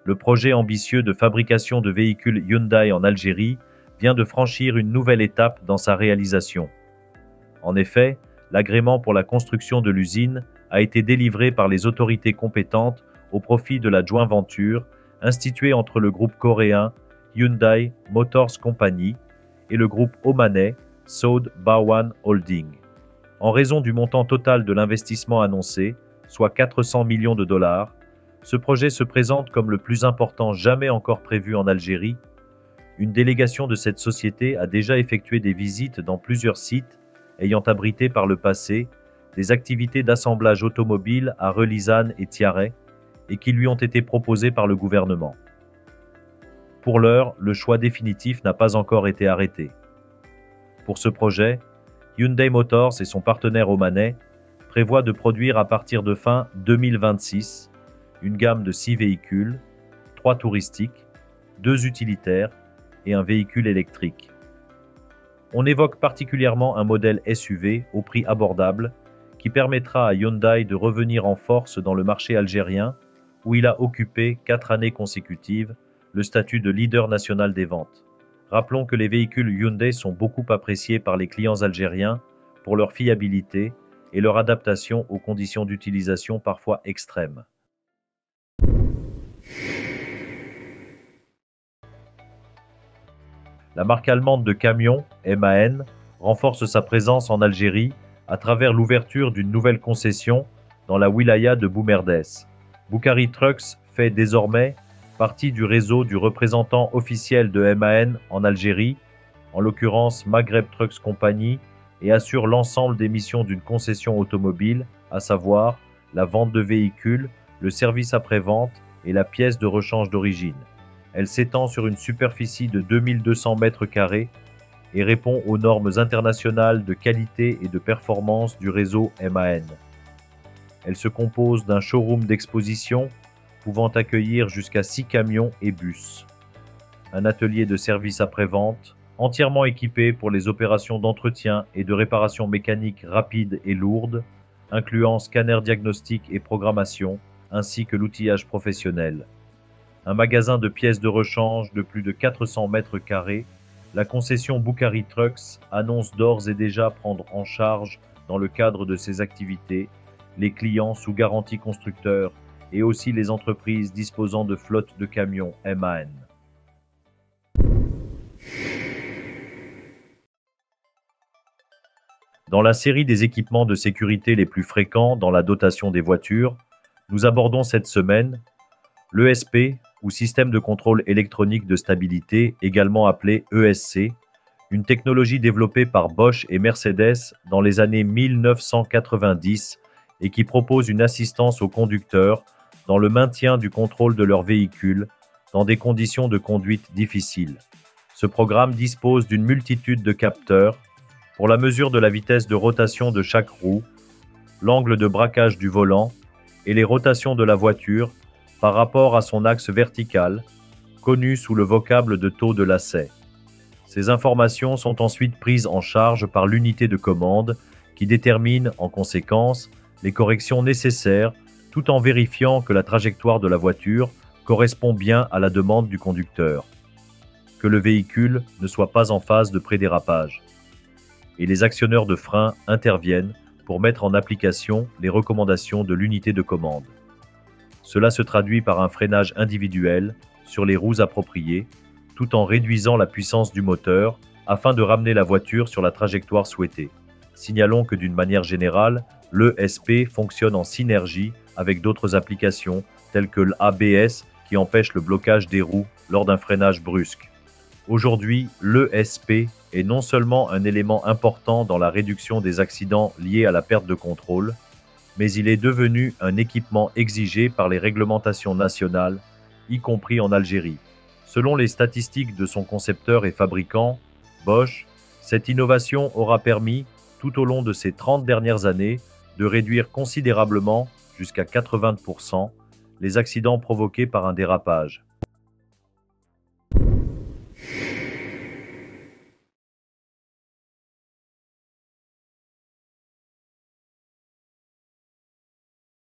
le projet ambitieux de fabrication de véhicules Hyundai en Algérie vient de franchir une nouvelle étape dans sa réalisation. En effet, l'agrément pour la construction de l'usine a été délivré par les autorités compétentes au profit de la joint venture instituée entre le groupe coréen Hyundai Motors Company et le groupe omanais Saud Bawan Holding. En raison du montant total de l'investissement annoncé, soit 400 millions de dollars, ce projet se présente comme le plus important jamais encore prévu en Algérie. Une délégation de cette société a déjà effectué des visites dans plusieurs sites ayant abrité par le passé des activités d'assemblage automobile à Relizane et Tiaret et qui lui ont été proposées par le gouvernement. Pour l'heure, le choix définitif n'a pas encore été arrêté. Pour ce projet, Hyundai Motors et son partenaire omanais prévoient de produire à partir de fin 2026 une gamme de 6 véhicules, 3 touristiques, 2 utilitaires et un véhicule électrique. On évoque particulièrement un modèle SUV au prix abordable qui permettra à Hyundai de revenir en force dans le marché algérien où il a occupé 4 années consécutives le statut de leader national des ventes. Rappelons que les véhicules Hyundai sont beaucoup appréciés par les clients algériens pour leur fiabilité et leur adaptation aux conditions d'utilisation parfois extrêmes. La marque allemande de camions, MAN, renforce sa présence en Algérie à travers l'ouverture d'une nouvelle concession dans la wilaya de Boumerdès. Boukari Trucks fait désormais partie du réseau du représentant officiel de MAN en Algérie, en l'occurrence Maghreb Trucks Company, et assure l'ensemble des missions d'une concession automobile, à savoir la vente de véhicules, le service après-vente et la pièce de rechange d'origine. Elle s'étend sur une superficie de 2200 mètres carrés et répond aux normes internationales de qualité et de performance du réseau MAN. Elle se compose d'un showroom d'exposition pouvant accueillir jusqu'à 6 camions et bus, un atelier de service après-vente entièrement équipé pour les opérations d'entretien et de réparation mécanique rapides et lourdes, incluant scanner diagnostic et programmation, ainsi que l'outillage professionnel. Un magasin de pièces de rechange de plus de 400 mètres carrés, la concession Boukari Trucks annonce d'ores et déjà prendre en charge, dans le cadre de ses activités, les clients sous garantie constructeur et aussi les entreprises disposant de flottes de camions MAN. Dans la série des équipements de sécurité les plus fréquents dans la dotation des voitures, nous abordons cette semaine l'ESP, ou Système de contrôle électronique de stabilité, également appelé ESC, une technologie développée par Bosch et Mercedes dans les années 1990 et qui propose une assistance aux conducteurs dans le maintien du contrôle de leur véhicule dans des conditions de conduite difficiles. Ce programme dispose d'une multitude de capteurs pour la mesure de la vitesse de rotation de chaque roue, l'angle de braquage du volant et les rotations de la voiture par rapport à son axe vertical, connu sous le vocable de taux de lacet. Ces informations sont ensuite prises en charge par l'unité de commande qui détermine en conséquence les corrections nécessaires tout en vérifiant que la trajectoire de la voiture correspond bien à la demande du conducteur, que le véhicule ne soit pas en phase de prédérapage. Et les actionneurs de frein interviennent pour mettre en application les recommandations de l'unité de commande. Cela se traduit par un freinage individuel sur les roues appropriées, tout en réduisant la puissance du moteur afin de ramener la voiture sur la trajectoire souhaitée. Signalons que d'une manière générale, l'ESP fonctionne en synergie avec d'autres applications telles que l'ABS qui empêche le blocage des roues lors d'un freinage brusque. Aujourd'hui, l'ESP est non seulement un élément important dans la réduction des accidents liés à la perte de contrôle, mais il est devenu un équipement exigé par les réglementations nationales, y compris en Algérie. Selon les statistiques de son concepteur et fabricant, Bosch, cette innovation aura permis, tout au long de ces 30 dernières années, de réduire considérablement, jusqu'à 80%, les accidents provoqués par un dérapage.